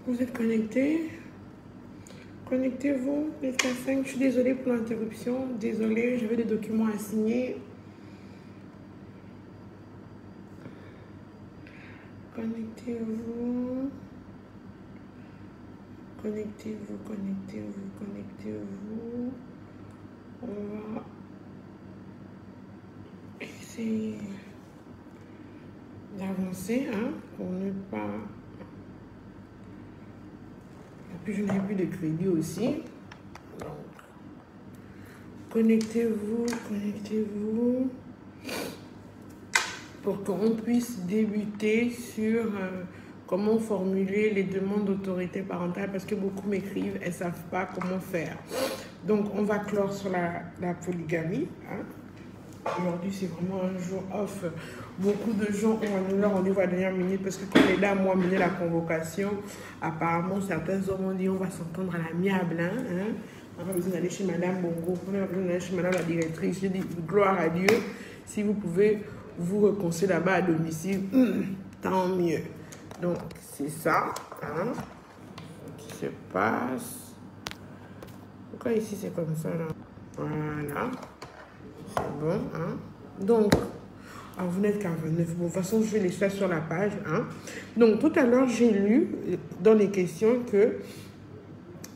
Vous êtes connectés? Connectez-vous, jusqu'à 5. Je suis désolée pour l'interruption. Désolée, j'avais des documents à signer. Connectez-vous. Connectez-vous, connectez-vous, connectez-vous. On va essayer d'avancer, hein, pour ne pas... Et puis je n'ai plus de crédit aussi. Donc, connectez-vous, connectez-vous. Pour qu'on puisse débuter sur comment formuler les demandes d'autorité parentale, parce que beaucoup m'écrivent, elles ne savent pas comment faire. Donc, on va clore sur la polygamie. Hein. Aujourd'hui, c'est vraiment un jour off. Beaucoup de gens ont annulé leur rendez-vous à la dernière minute parce que quand les dames ont amené la convocation, apparemment, certains hommes ont dit on va s'entendre à l'amiable. Hein. On n'a pas besoin d'aller chez Madame Bongo, on n'a pas besoin d'aller chez Madame la directrice. Je dis gloire à Dieu. Si vous pouvez vous réconcilier là-bas à domicile, tant mieux. Donc, c'est ça hein, qui se passe. Pourquoi ici c'est comme ça là? Voilà. C'est bon. Hein? Donc, alors vous n'êtes qu'à 29. Bon, de toute façon, je vais les faire sur la page. Hein? Donc, tout à l'heure, j'ai lu dans les questions que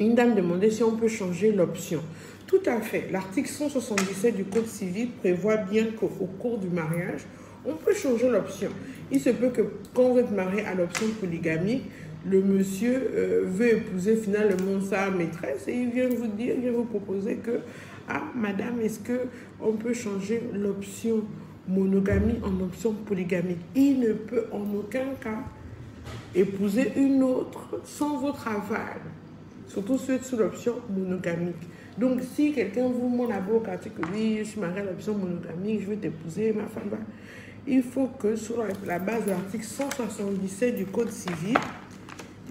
une dame demandait si on peut changer l'option. Tout à fait. L'article 177 du Code civil prévoit bien qu'au cours du mariage, on peut changer l'option. Il se peut que quand vous êtes marié à l'option polygamique, le monsieur veut épouser finalement sa maîtresse et il vient vous dire, il vient vous proposer que, ah, madame, est-ce qu'on peut changer l'option monogamie en option polygamique? Il ne peut en aucun cas épouser une autre sans votre aval. Surtout ceux sous l'option monogamique. Donc, si quelqu'un vous montre là-bas au quartier que oui, je suis mariée à l'option monogamique, je veux t'épouser, ma femme va... Il faut que sur la base de l'article 177 du Code civil,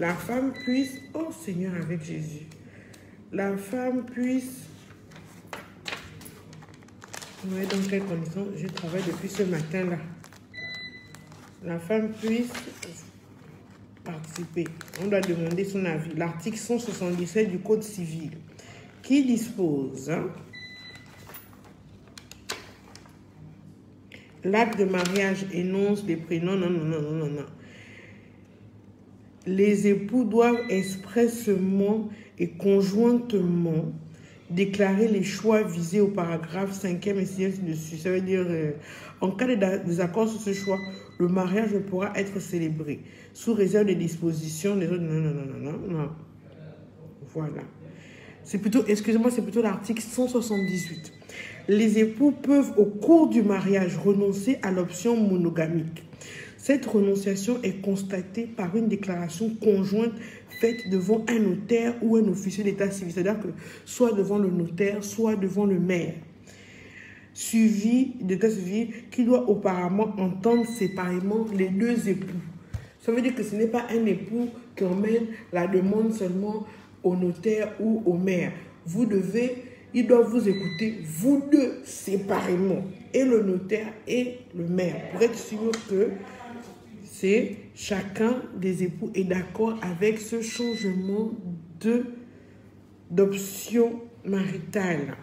la femme puisse... Oh Seigneur, avec Jésus. La femme puisse... Vous voyez dans quelles conditions je travaille depuis ce matin-là. La femme puisse... participer. On doit demander son avis. L'article 177 du Code civil qui dispose l'acte de mariage énonce les prénoms. Non. Les époux doivent expressément et conjointement déclarer les choix visés au paragraphe 5e et 6e dessus. Ça veut dire, en cas de désaccord sur ce choix, le mariage ne pourra être célébré sous réserve des dispositions des autres. Non. Voilà. C'est plutôt, excusez-moi, c'est plutôt l'article 178. Les époux peuvent, au cours du mariage, renoncer à l'option monogamique. Cette renonciation est constatée par une déclaration conjointe faite devant un notaire ou un officier d'état civil. C'est-à-dire que soit devant le notaire, soit devant le maire. Suivi d'état civil qui doit auparavant entendre séparément les deux époux. Ça veut dire que ce n'est pas un époux qui emmène la demande seulement au notaire ou au maire. Ils doivent vous écouter, vous deux, séparément. Et le notaire et le maire. Pour être sûr que chacun des époux est d'accord avec ce changement d'option maritale.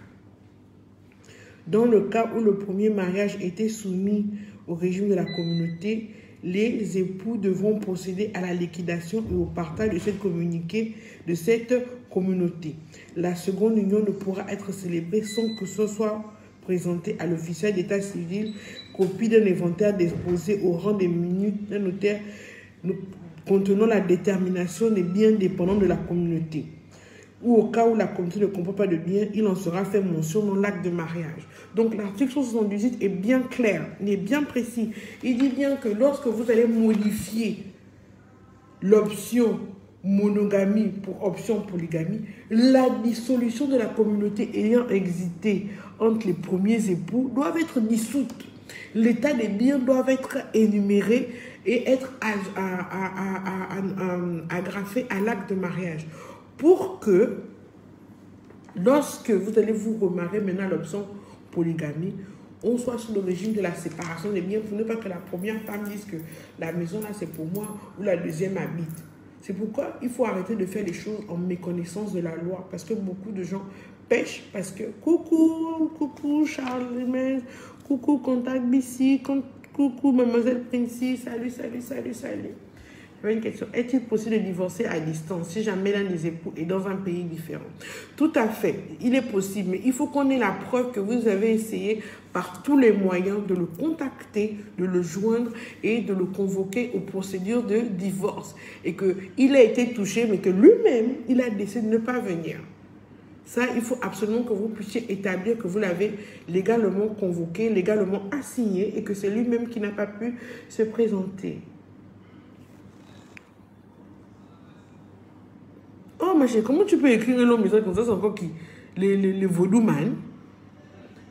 Dans le cas où le premier mariage était soumis au régime de la communauté, les époux devront procéder à la liquidation et au partage de cette communauté. La seconde union ne pourra être célébrée sans que ce soit présenté à l'officier d'état civil copie d'un inventaire déposé au rang des minutes d'un notaire contenant la détermination des biens dépendants de la communauté. Ou au cas où la communauté ne comprend pas de biens, il en sera fait mention dans l'acte de mariage. Donc l'article 178 est bien clair, il est bien précis. Il dit bien que lorsque vous allez modifier l'option monogamie pour option polygamie, la dissolution de la communauté ayant existé entre les premiers époux doit être dissoute. L'état des biens doit être énuméré et être agrafé à l'acte de mariage. Pour que, lorsque vous allez vous remarier maintenant à l'option polygamie, on soit sous le régime de la séparation des biens, pour ne pas que la première femme dise que la maison là c'est pour moi ou la deuxième habite. C'est pourquoi il faut arrêter de faire les choses en méconnaissance de la loi. Parce que beaucoup de gens pêchent parce que coucou Charlemagne, coucou Contact BC, coucou Mademoiselle Princey, salut. J'avais une question. Est-il possible de divorcer à distance si jamais l'un des époux est dans un pays différent? Tout à fait. Il est possible, mais il faut qu'on ait la preuve que vous avez essayé par tous les moyens de le contacter, de le joindre et de le convoquer aux procédures de divorce. Et qu'il a été touché, mais que lui-même, il a décidé de ne pas venir. Ça, il faut absolument que vous puissiez établir que vous l'avez légalement convoqué, légalement assigné et que c'est lui-même qui n'a pas pu se présenter. Oh ma chérie, comment tu peux écrire un long message comme ça? C'est encore qui? Les vaudou man.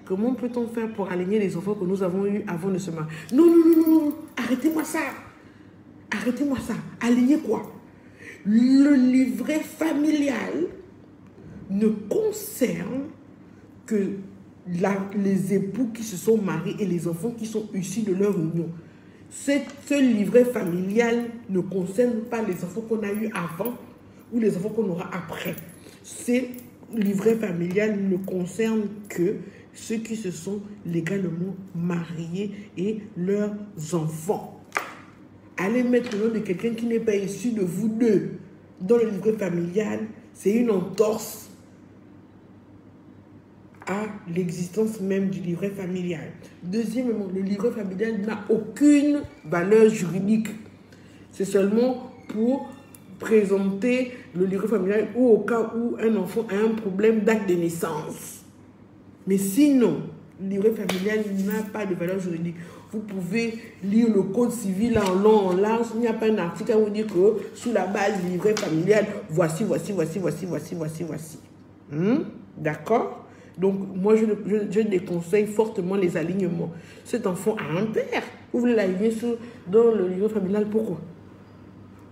Comment peut-on faire pour aligner les enfants que nous avons eus avant de se marier? Non. Arrêtez-moi ça. Aligner quoi? Le livret familial ne concerne que les époux qui se sont mariés et les enfants qui sont issus de leur union. Ce livret familial ne concerne pas les enfants qu'on a eus avant ou les enfants qu'on aura après. Ce livret familial ne concerne que ceux qui se sont légalement mariés et leurs enfants. Allez mettre le nom de quelqu'un qui n'est pas issu de vous deux dans le livret familial, c'est une entorse à l'existence même du livret familial. Deuxièmement, le livret familial n'a aucune valeur juridique. C'est seulement pour présenter le livret familial ou au cas où un enfant a un problème d'acte de naissance. Mais sinon, le livret familial n'a pas de valeur juridique. Vous pouvez lire le code civil en long, en large. Il n'y a pas un article à vous dire que sous la base du livret familial, voici. D'accord? Donc, moi, je déconseille fortement les alignements. Cet enfant a un père. Vous voulez l'aligner dans le livret familial, pourquoi?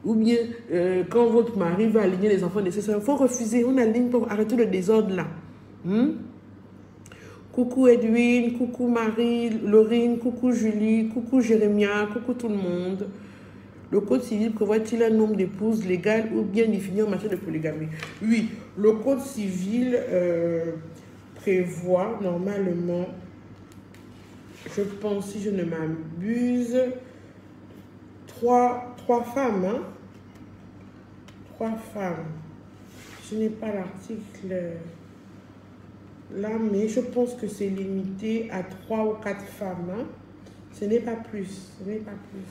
Ou bien, quand votre mari va aligner les enfants nécessaires, il faut refuser. On aligne pour arrêter le désordre là. Coucou Edwin, coucou Marie, Laurine, coucou Julie, coucou Jérémia, coucou tout le monde. Le code civil prévoit-il un nombre d'épouses légales ou bien défini en matière de polygamie? Oui, le code civil prévoit normalement, je pense, si je ne m'abuse, trois femmes. Hein? 3 femmes. Je n'ai pas l'article là, mais je pense que c'est limité à 3 ou 4 femmes. Hein? Ce n'est pas plus. Ce n'est pas plus.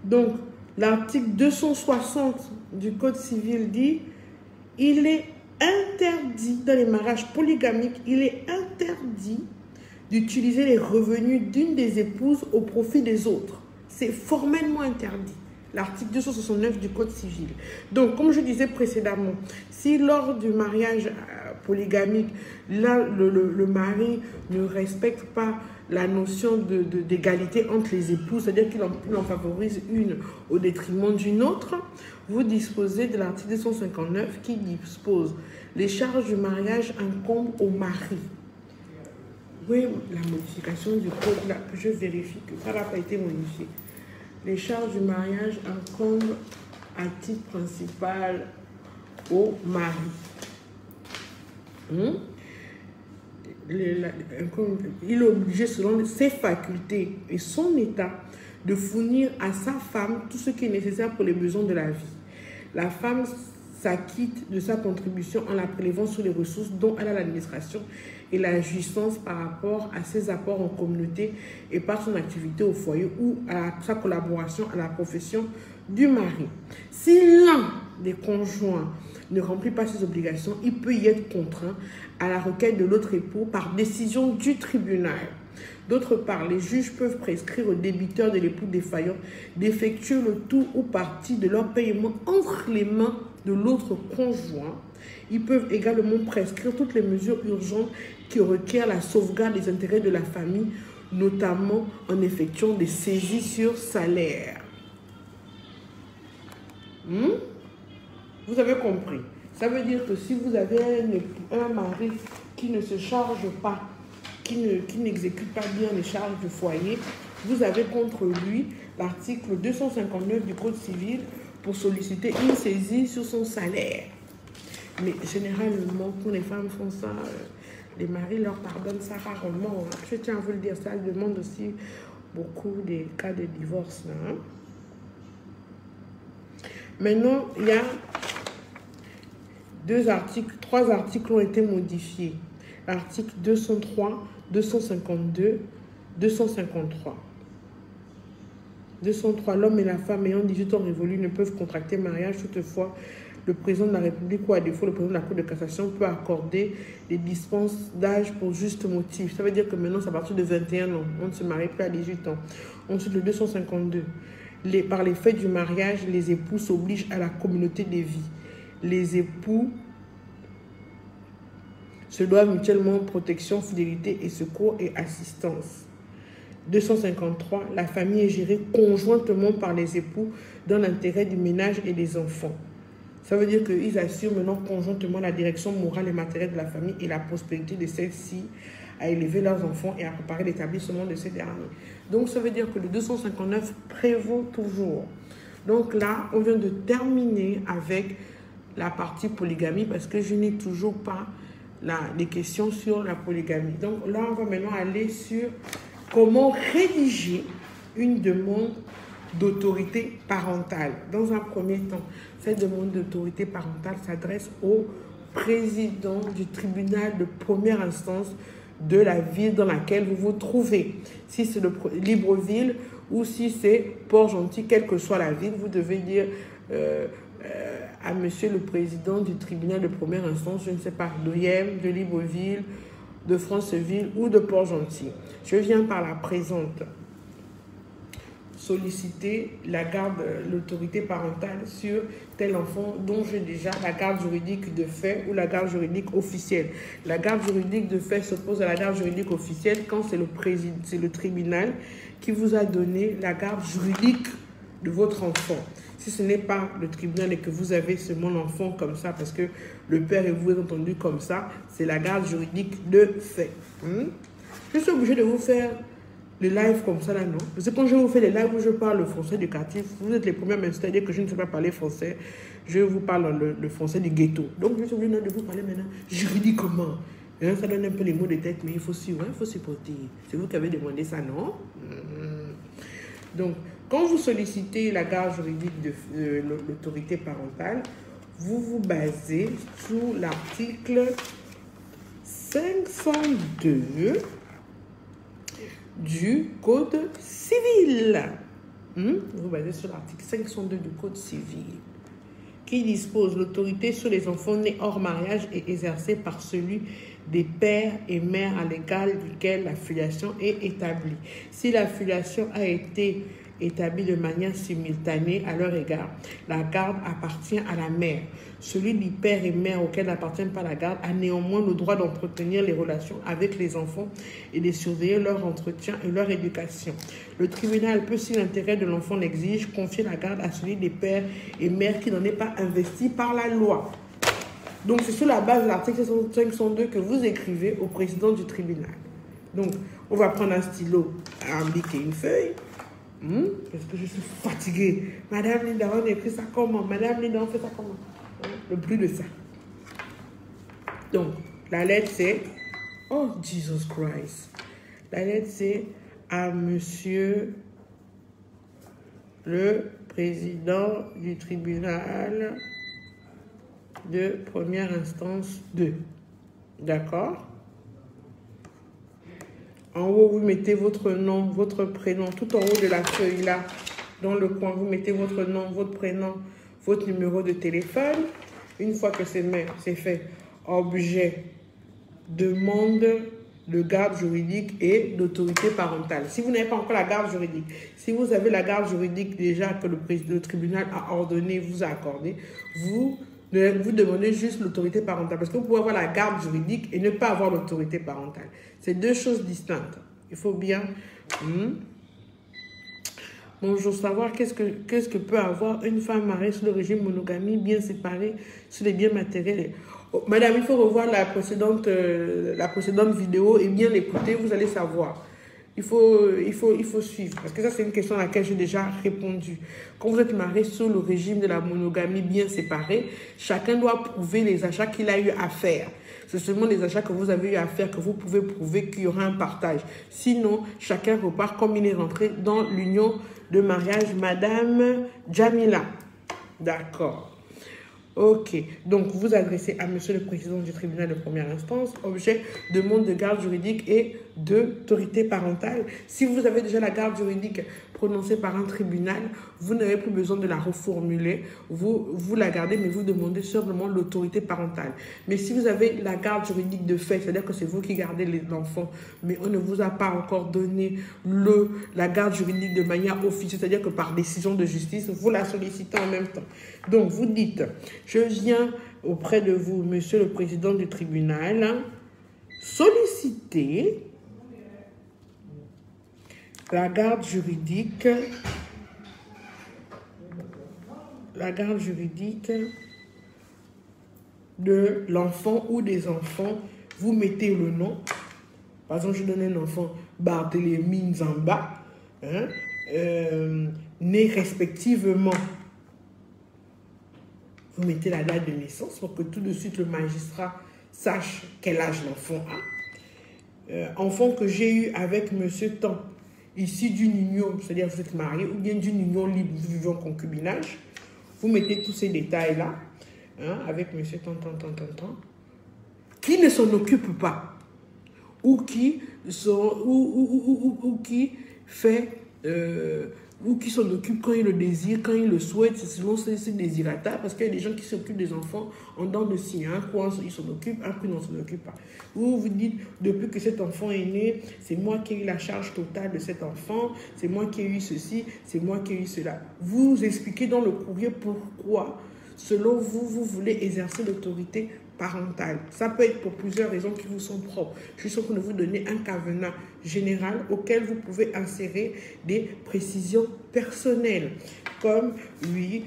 Donc, l'article 260 du Code civil dit il est interdit, dans les mariages polygamiques, il est interdit d'utiliser les revenus d'une des épouses au profit des autres. C'est formellement interdit. L'article 269 du Code civil. Donc, comme je disais précédemment, si lors du mariage polygamique, là, le mari ne respecte pas la notion d'égalité entre les époux, c'est-à-dire qu'il en favorise une au détriment d'une autre, vous disposez de l'article 259 qui dispose les charges du mariage incombent au mari. Oui, la modification du code, là, je vérifie que ça n'a pas été modifié. Les charges du mariage incombent à titre principal au mari. Il est obligé, selon ses facultés et son état, de fournir à sa femme tout ce qui est nécessaire pour les besoins de la vie. La femme s'acquitte de sa contribution en la prélevant sur les ressources dont elle a l'administration et la jouissance par rapport à ses apports en communauté et par son activité au foyer ou à sa collaboration à la profession du mari. Si l'un des conjoints ne remplit pas ses obligations, il peut y être contraint à la requête de l'autre époux par décision du tribunal. D'autre part, les juges peuvent prescrire aux débiteurs de l'époux défaillant d'effectuer le tout ou partie de leur paiement entre les mains de l'autre conjoint. Ils peuvent également prescrire toutes les mesures urgentes qui requièrent la sauvegarde des intérêts de la famille, notamment en effectuant des saisies sur salaire. Vous avez compris. Ça veut dire que si vous avez un mari qui ne se charge pas, qui n'exécute pas bien les charges du foyer, vous avez contre lui l'article 259 du Code civil pour solliciter une saisie sur son salaire. Mais généralement, quand les femmes font ça, les maris leur pardonnent ça rarement. Je tiens à vous le dire, ça demande aussi beaucoup des cas de divorce. Hein. Maintenant, il y a trois articles ont été modifiés. L'article 203, 252, 253. 203, l'homme et la femme ayant 18 ans révolus ne peuvent contracter mariage. Toutefois, le président de la République ou à défaut le président de la Cour de cassation peut accorder des dispenses d'âge pour juste motif. Ça veut dire que maintenant, c'est à partir de 21 ans. On ne se marie plus à 18 ans. Ensuite, le 252. Par les faits du mariage, les époux s'obligent à la communauté des vies. Les époux se doivent mutuellement protection, fidélité et secours et assistance. 253. La famille est gérée conjointement par les époux dans l'intérêt du ménage et des enfants. Ça veut dire qu'ils assurent maintenant conjointement la direction morale et matérielle de la famille et la prospérité de celle-ci, à élever leurs enfants et à préparer l'établissement de ces derniers. Donc, ça veut dire que le 259 prévaut toujours. Donc là, on vient de terminer avec la partie polygamie parce que je n'ai toujours pas les questions sur la polygamie. Donc là, on va maintenant aller sur comment rédiger une demande d'autorité parentale. Dans un premier temps, cette demande d'autorité parentale s'adresse au président du tribunal de première instance de la ville dans laquelle vous vous trouvez. Si c'est Libreville ou si c'est Port-Gentil, quelle que soit la ville, vous devez dire à monsieur le président du tribunal de première instance, je ne sais pas, d'Oyem, de Libreville, de Franceville ou de Port-Gentil. Je viens par la présente solliciter la garde, l'autorité parentale sur tel enfant dont j'ai déjà la garde juridique de fait ou la garde juridique officielle. La garde juridique de fait s'oppose à la garde juridique officielle quand c'est le tribunal qui vous a donné la garde juridique de votre enfant. Si ce n'est pas le tribunal et que vous avez seulement l'enfant comme ça parce que le père et vous êtes entendu comme ça, c'est la garde juridique de fait. Je suis obligée de vous faire les lives comme ça là, non? Parce que quand je vous fais les lives où je parle le français éducatif, vous êtes les premiers à m'installer que je ne sais pas parler français. Je vous parle le français du ghetto. Donc je suis obligée de vous parler maintenant juridiquement. Hein, ça donne un peu les mots de tête, mais il faut suivre, il faut supporter. C'est vous qui avez demandé ça, non? Donc, quand vous sollicitez la garde juridique de l'autorité parentale, vous vous basez sur l'article 502 du Code civil. Vous vous basez sur l'article 502 du Code civil qui dispose l'autorité sur les enfants nés hors mariage et exercée par celui des pères et mères à l'égard duquel la filiation est établie. Si la filiation a été établie de manière simultanée à leur égard, la garde appartient à la mère. Celui du père et mère auquel n'appartient pas la garde a néanmoins le droit d'entretenir les relations avec les enfants et de surveiller leur entretien et leur éducation. Le tribunal peut, si l'intérêt de l'enfant l'exige, confier la garde à celui des pères et mères qui n'en est pas investi par la loi. Donc, c'est sur la base de l'article 502 que vous écrivez au président du tribunal. Donc, on va prendre un stylo, un bic et une feuille. Parce que je suis fatiguée. Madame Linda, on écrit ça comment? Madame Linda, on fait ça comment? Le bruit de ça. Donc, la lettre c'est... Oh, Jesus Christ. La lettre c'est à monsieur le président du tribunal de première instance 2. D'accord? En haut, vous mettez votre nom, votre prénom, tout en haut de la feuille là, dans le coin, vous mettez votre nom, votre prénom, votre numéro de téléphone. Une fois que c'est fait, objet, demande de garde juridique et d'autorité parentale. Si vous n'avez pas encore la garde juridique, si vous avez la garde juridique déjà que le tribunal a ordonné, vous a accordé, vous demandez juste l'autorité parentale. Parce que vous pouvez avoir la garde juridique et ne pas avoir l'autorité parentale. C'est deux choses distinctes. Il faut bien... Bonjour, savoir qu'est-ce que peut avoir une femme mariée sous le régime monogamie, bien séparée, sur les biens matériels. Oh, madame, il faut revoir la précédente vidéo et bien l'écouter, vous allez savoir. Il faut suivre, parce que ça, c'est une question à laquelle j'ai déjà répondu. Quand vous êtes marié sous le régime de la monogamie bien séparée, chacun doit prouver les achats qu'il a eu à faire. C'est seulement les achats que vous avez eu à faire que vous pouvez prouver qu'il y aura un partage. Sinon, chacun repart comme il est rentré dans l'union de mariage. Madame Jamila. D'accord. Ok. Donc, vous adressez à Monsieur le Président du tribunal de première instance, objet demande de garde juridique et d'autorité parentale. Si vous avez déjà la garde juridique prononcée par un tribunal, vous n'avez plus besoin de la reformuler. Vous la gardez, mais vous demandez simplement l'autorité parentale. Mais si vous avez la garde juridique de fait, c'est-à-dire que c'est vous qui gardez l'enfant, mais on ne vous a pas encore donné la garde juridique de manière officielle, c'est-à-dire que par décision de justice, vous la sollicitez en même temps. Donc, vous dites, je viens auprès de vous, Monsieur le Président du tribunal, solliciter la garde juridique de l'enfant ou des enfants. Vous mettez le nom. Par exemple, je donne un enfant Barthélémy Nzamba, né respectivement. Vous mettez la date de naissance pour que tout de suite le magistrat sache quel âge l'enfant a. Enfant que j'ai eu avec Monsieur Tan, ici d'une union, c'est-à-dire vous êtes marié, ou bien d'une union libre, vous vivez en concubinage. Vous mettez tous ces détails-là, avec Monsieur Tan, qui ne s'en occupe pas, ou qui fait... ou qui s'en occupe quand il le désire, quand il le souhaite, c'est selon ses désirata, parce qu'il y a des gens qui s'occupent des enfants en dents de scie. Un coup, ils s'en occupent, un coup, ils ne s'en occupent pas. Ou vous dites, depuis que cet enfant est né, c'est moi qui ai eu la charge totale de cet enfant, c'est moi qui ai eu ceci, c'est moi qui ai eu cela. Vous expliquez dans le courrier pourquoi, selon vous, vous voulez exercer l'autorité parentale. Ça peut être pour plusieurs raisons qui vous sont propres. Je suis sûre que vous donnez un cavenant général auquel vous pouvez insérer des précisions personnelles. Comme, oui,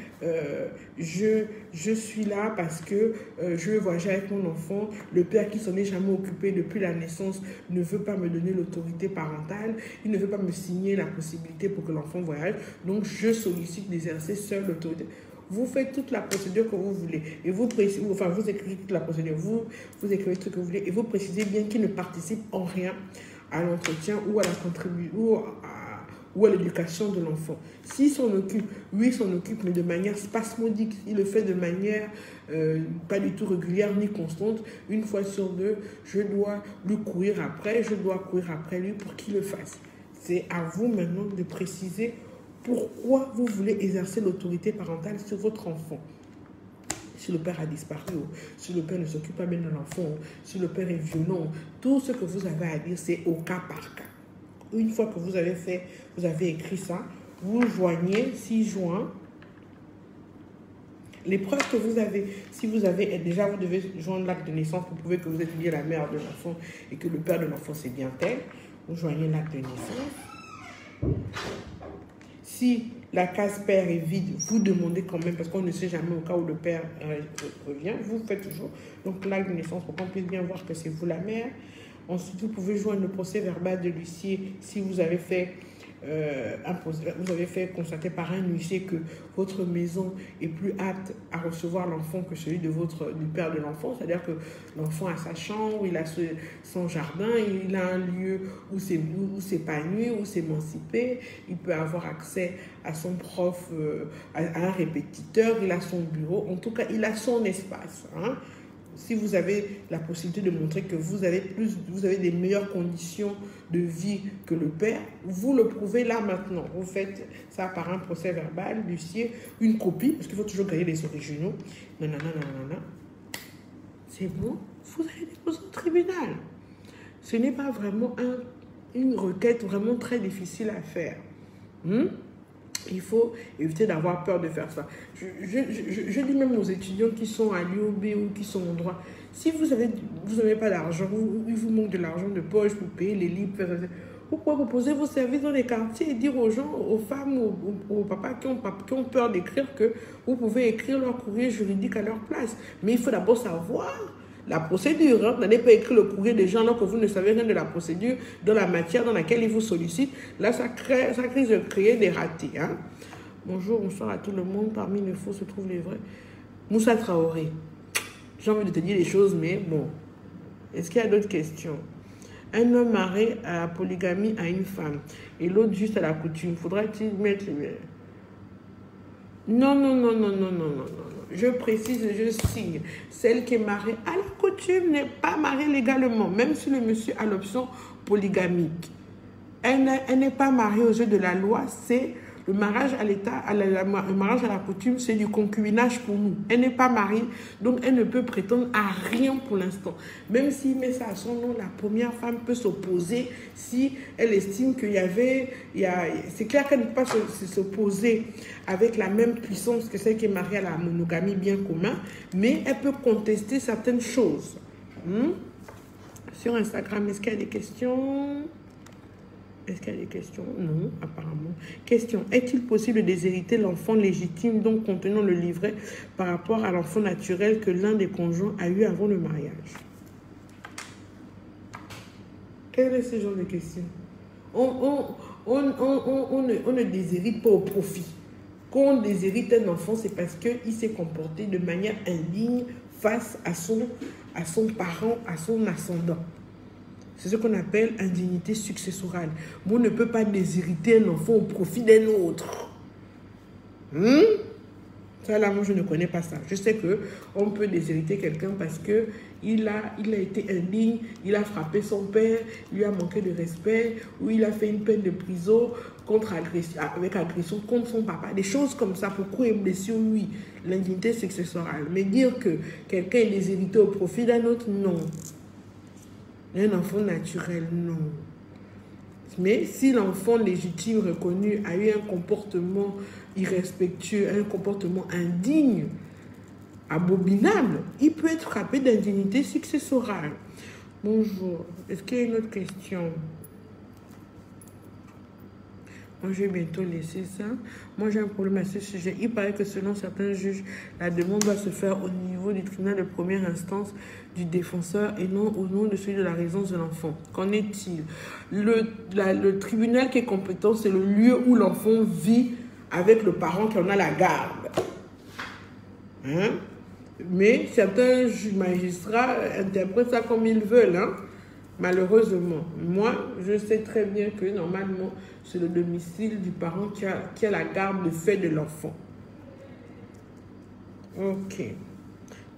je suis là parce que je veux voyager avec mon enfant. Le père qui s'en est jamais occupé depuis la naissance ne veut pas me donner l'autorité parentale. Il ne veut pas me signer la possibilité pour que l'enfant voyage. Donc, je sollicite d'exercer seul l'autorité. Vous faites toute la procédure que vous voulez et vous écrivez toute la procédure, vous écrivez tout ce que vous voulez et vous précisez bien qu'il ne participe en rien à l'entretien ou à la contribution ou à l'éducation de l'enfant. S'il s'en occupe, oui, il s'en occupe, mais de manière spasmodique. Il le fait de manière pas du tout régulière ni constante. Une fois sur deux, je dois lui courir après, je dois courir après lui pour qu'il le fasse. C'est à vous maintenant de préciser pourquoi vous voulez exercer l'autorité parentale sur votre enfant. Si le père a disparu, si le père ne s'occupe pas bien de l'enfant, si le père est violent, tout ce que vous avez à dire, c'est au cas par cas. Une fois que vous avez écrit ça, vous joignez 6 joints. Les preuves que vous avez, si vous avez, déjà vous devez joindre l'acte de naissance pour prouver que vous êtes bien la mère de l'enfant et que le père de l'enfant c'est bien tel. Vous joignez l'acte de naissance. Si la case père est vide, vous demandez quand même, parce qu'on ne sait jamais au cas où le père revient, vous faites toujours. Donc l'acte de naissance pour qu'on puisse bien voir que c'est vous la mère. Ensuite, vous pouvez joindre le procès verbal de l'huissier si vous avez fait constater par un huissier que votre maison est plus apte à recevoir l'enfant que celui du père de l'enfant. C'est-à-dire que l'enfant a sa chambre, il a son jardin, il a un lieu où s'épanouir, où s'émanciper. Il peut avoir accès à son prof, à un répétiteur, il a son bureau. En tout cas, il a son espace. Si vous avez la possibilité de montrer que vous avez des meilleures conditions de vie que le père, vous le prouvez là maintenant. Vous faites ça par un procès verbal, l'huissier, une copie, parce qu'il faut toujours garder les originaux. C'est bon, vous allez déposer au tribunal. Ce n'est pas vraiment une requête vraiment très difficile à faire. Il faut éviter d'avoir peur de faire ça. Je dis même aux étudiants qui sont à l'UOB ou qui sont en droit, si vous n'avez pas d'argent, ou il vous manque de l'argent de poche pour payer les livres, Vous pouvez proposer vos services dans les quartiers et dire aux gens, aux femmes, aux papas qui ont peur d'écrire que vous pouvez écrire leur courrier juridique à leur place. Mais il faut d'abord savoir la procédure. Hein. Vous n'allez pas écrire le courrier des gens alors que vous ne savez rien de la procédure, de la matière dans laquelle ils vous sollicitent. Là, ça risque de créer des ratés. Hein. Bonjour, bonsoir à tout le monde. Parmi les faux se trouvent les vrais. Moussa Traoré. J'ai envie de te dire des choses, mais bon. Est-ce qu'il y a d'autres questions? Un homme marié à la polygamie à une femme et l'autre juste à la coutume. Faudra-t-il mettre les... Non, non, non, non, non, non, non, non. Je précise, je signe. Celle qui est mariée à la coutume n'est pas mariée légalement, même si le monsieur a l'option polygamique. Elle n'est pas mariée aux yeux de la loi, c'est le mariage à l'État, le mariage à la coutume, c'est du concubinage pour nous. Elle n'est pas mariée, donc elle ne peut prétendre à rien pour l'instant. Même s'il met ça à son nom, la première femme peut s'opposer si elle estime qu'il y avait... C'est clair qu'elle ne peut pas s'opposer avec la même puissance que celle qui est mariée à la monogamie bien commun, mais elle peut contester certaines choses. Sur Instagram, est-ce qu'il y a des questions ? Est-ce qu'il y a des questions? Non, apparemment. Question. Est-il possible de déshériter l'enfant légitime, donc contenant le livret, par rapport à l'enfant naturel que l'un des conjoints a eu avant le mariage? Quel est ce genre de question? On ne déshérite pas au profit. Quand on déshérite un enfant, c'est parce qu'il s'est comporté de manière indigne face à son parent, à son ascendant. C'est ce qu'on appelle indignité successorale. On ne peut pas déshériter un enfant au profit d'un autre. Ça, là, moi, je ne connais pas ça. Je sais qu'on peut déshériter quelqu'un parce qu'il a été indigne, il a frappé son père, il lui a manqué de respect, ou il a fait une peine de prison avec agression contre son papa. Des choses comme ça, pour coups et blessures, oui. L'indignité successorale. Mais dire que quelqu'un est déshérité au profit d'un autre, non. Un enfant naturel, non. Mais si l'enfant légitime reconnu a eu un comportement irrespectueux, un comportement indigne, abominable, il peut être frappé d'indignité successorale. Bonjour. Est-ce qu'il y a une autre question? Moi, je vais bientôt laisser ça. Moi, j'ai un problème à ce sujet. Il paraît que selon certains juges, la demande doit se faire au niveau du tribunal de première instance du défenseur et non au nom de celui de la résidence de l'enfant. Qu'en est-il? Le tribunal qui est compétent, c'est le lieu où l'enfant vit avec le parent qui en a la garde. Mais certains magistrats interprètent ça comme ils veulent, malheureusement. Moi, je sais très bien que normalement, c'est le domicile du parent qui a la garde de fait de l'enfant. Ok.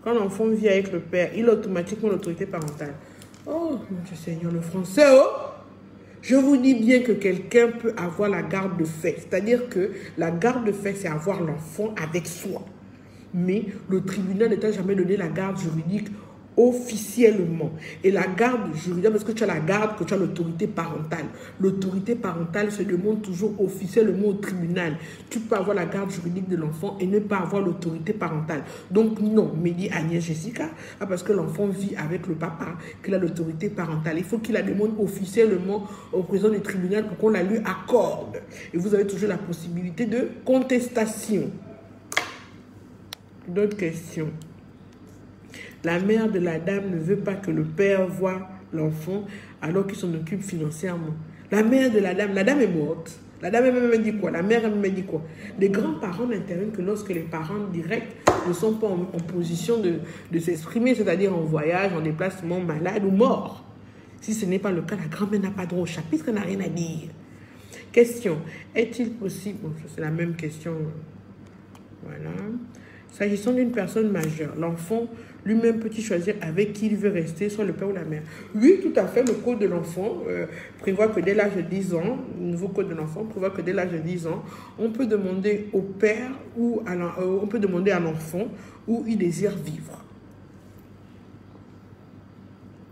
Quand l'enfant vit avec le père, il a automatiquement l'autorité parentale. Oh, mon Dieu Seigneur, le français, oh! Je vous dis bien que quelqu'un peut avoir la garde de fait. C'est-à-dire que la garde de fait, c'est avoir l'enfant avec soi. Mais le tribunal ne t'a jamais donné la garde juridique officiellement. Et la garde juridique, parce que tu as la garde, que tu as l'autorité parentale. L'autorité parentale se demande toujours officiellement au tribunal. Tu peux avoir la garde juridique de l'enfant et ne pas avoir l'autorité parentale. Donc non, Mélie, Agnès, Jessica, parce que l'enfant vit avec le papa, qu'il a l'autorité parentale. Il faut qu'il la demande officiellement au président du tribunal pour qu'on la lui accorde. Et vous avez toujours la possibilité de contestation. D'autres questions? La mère de la dame ne veut pas que le père voie l'enfant alors qu'il s'en occupe financièrement. La mère de la dame est morte. La dame elle-même dit quoi? La mère elle-même dit quoi? Les grands-parents n'interviennent que lorsque les parents directs ne sont pas en position de s'exprimer, c'est-à-dire en voyage, en déplacement, malade ou mort. Si ce n'est pas le cas, la grand-mère n'a pas droit au chapitre, elle n'a rien à dire. Question. Est-il possible... Bon, c'est la même question. Voilà. S'agissant d'une personne majeure, l'enfant lui-même peut-il choisir avec qui il veut rester, soit le père ou la mère? Oui, tout à fait. Le code de l'enfant prévoit que dès l'âge de 10 ans, le nouveau code de l'enfant prévoit que dès l'âge de 10 ans, on peut demander au père ou on peut demander à l'enfant où il désire vivre.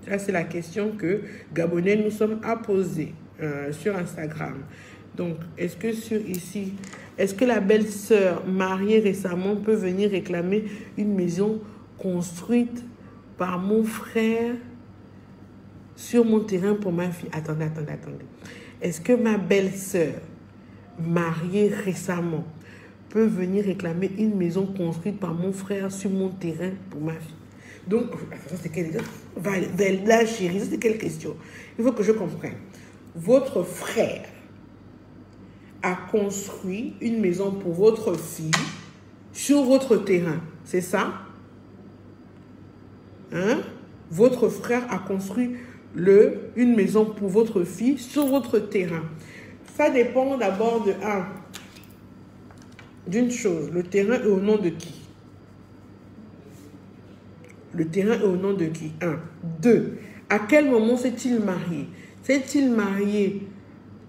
Ça, c'est la question que Gabonais nous sommes à poser sur Instagram. Donc, est-ce que la belle-sœur mariée récemment peut venir réclamer une maison construite par mon frère sur mon terrain pour ma fille? Attendez. est-ce que ma belle-sœur, mariée récemment, peut venir réclamer une maison construite par mon frère sur mon terrain pour ma fille? Donc, ça c'est quelle Velda, chérie, ça c'est quelle question? Il faut que je comprenne. Votre frère a construit une maison pour votre fille sur votre terrain, c'est ça? Hein? Votre frère a construit une maison pour votre fille sur votre terrain. Ça dépend d'abord d'une chose. Le terrain est au nom de qui? Le terrain est au nom de qui? 1. 2. À quel moment s'est-il marié? S'est-il marié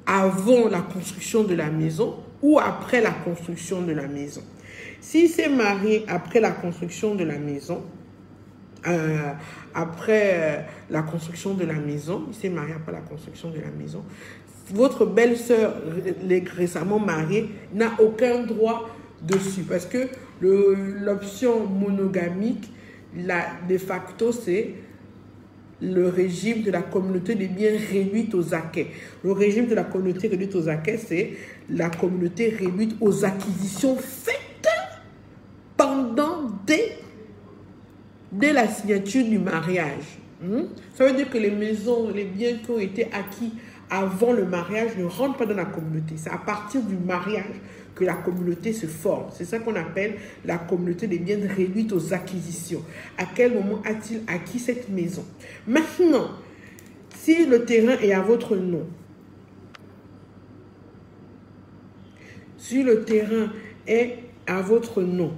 avant la construction de la maison ou après la construction de la maison? S'il s'est marié après la construction de la maison, il s'est marié après la construction de la maison, votre belle-sœur récemment mariée n'a aucun droit dessus parce que l'option monogamique, de facto, c'est le régime de la communauté des biens réduite aux acquets. Le régime de la communauté réduite aux acquets, c'est la communauté réduite aux acquisitions faites pendant dès la signature du mariage. Ça veut dire que les maisons, les biens qui ont été acquis avant le mariage ne rentrent pas dans la communauté. C'est à partir du mariage que la communauté se forme. C'est ça qu'on appelle la communauté des biens réduite aux acquisitions. À quel moment a-t-il acquis cette maison? Maintenant, si le terrain est à votre nom,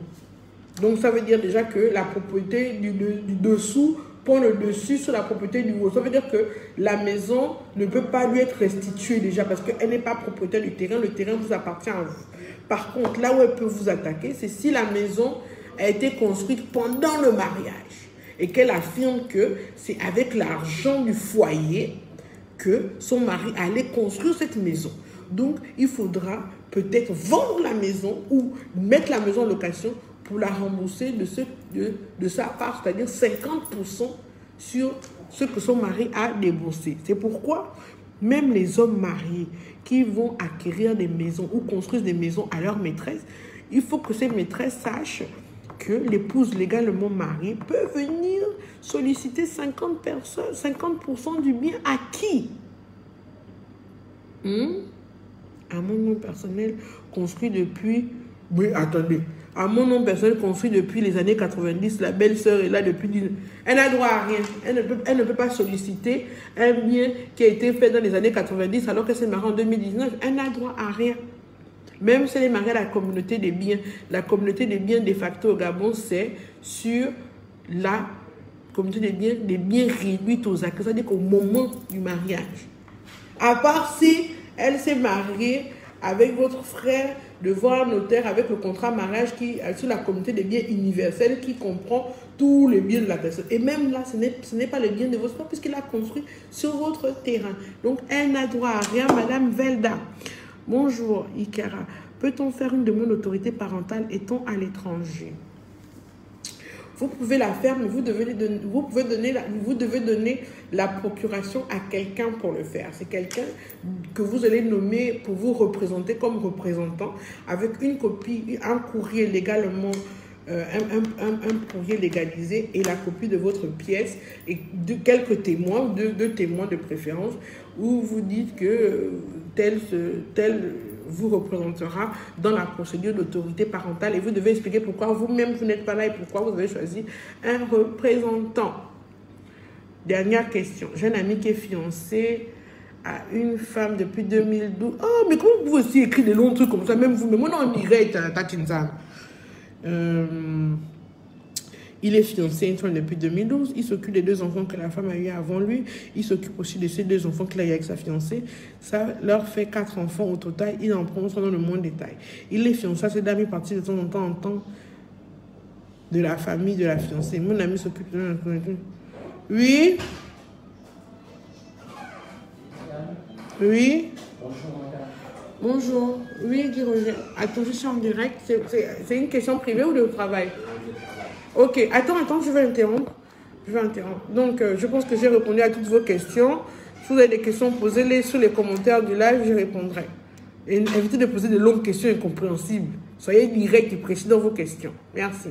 donc ça veut dire déjà que la propriété du dessous prend le dessus sur la propriété du haut. Ça veut dire que la maison ne peut pas lui être restituée déjà parce qu'elle n'est pas propriétaire du terrain. Le terrain vous appartient à vous. Par contre, là où elle peut vous attaquer, c'est si la maison a été construite pendant le mariage et qu'elle affirme que c'est avec l'argent du foyer que son mari allait construire cette maison. Donc, il faudra peut-être vendre la maison ou mettre la maison en location pour la rembourser de sa part, c'est-à-dire 50% sur ce que son mari a déboursé. C'est pourquoi même les hommes mariés qui vont acquérir des maisons ou construisent des maisons à leur maîtresse, il faut que ces maîtresses sachent que l'épouse légalement mariée peut venir solliciter 50% du bien acquis. À mon nom personnel construit depuis... Oui, attendez. À mon nom personnel construit depuis les années 90, la belle-sœur est là depuis... Elle n'a droit à rien. Elle ne peut pas solliciter un bien qui a été fait dans les années 90 alors qu'elle s'est mariée en 2019. Elle n'a droit à rien. Même si elle est mariée à la communauté des biens. La communauté des biens de facto au Gabon, c'est sur la communauté des biens réduits aux acquis. C'est-à-dire qu'au moment du mariage. À part si elle s'est mariée avec votre frère devant un notaire avec le contrat mariage sur la communauté des biens universels qui comprend tous les biens de la personne. Et même là, ce n'est pas le bien de votre frère puisqu'il a construit sur votre terrain. Donc, elle n'a droit à rien, Madame Velda. Bonjour, Ikara. Peut-on faire une demande d'autorité parentale étant à l'étranger? Vous pouvez la faire, mais vous devez donner la procuration à quelqu'un pour le faire. C'est quelqu'un que vous allez nommer pour vous représenter comme représentant avec une copie, un courrier légalement, un courrier légalisé et la copie de votre pièce et de quelques témoins, deux témoins de préférence, où vous dites que tel vous représentera dans la procédure d'autorité parentale et vous devez expliquer pourquoi vous-même vous n'êtes pas là et pourquoi vous avez choisi un représentant. Dernière question. J'ai un ami qui est fiancé à une femme depuis 2012. Oh, mais comment vous aussi écrire des longs trucs comme ça, même vous, mais moi non, on dirait Tatinzam. Il est fiancé à une femme depuis 2012. Il s'occupe des 2 enfants que la femme a eu avant lui. Il s'occupe aussi de ces 2 enfants qu'il a eu avec sa fiancée. Ça leur fait 4 enfants au total. Il en prend soin dans le moins détail. Il est fiancé à cette dame, il partit de temps en temps de la famille de la fiancée. Mon ami s'occupe de... Oui. Oui. Bonjour. Oui, Guy Roger. Attends, je suis en direct. C'est une question privée ou de travail? Ok, attends, je vais interrompre. Donc, je pense que j'ai répondu à toutes vos questions. Si vous avez des questions, posez-les sur les commentaires du live, je répondrai. Et évitez de poser de longues questions incompréhensibles. Soyez direct et précis dans vos questions. Merci.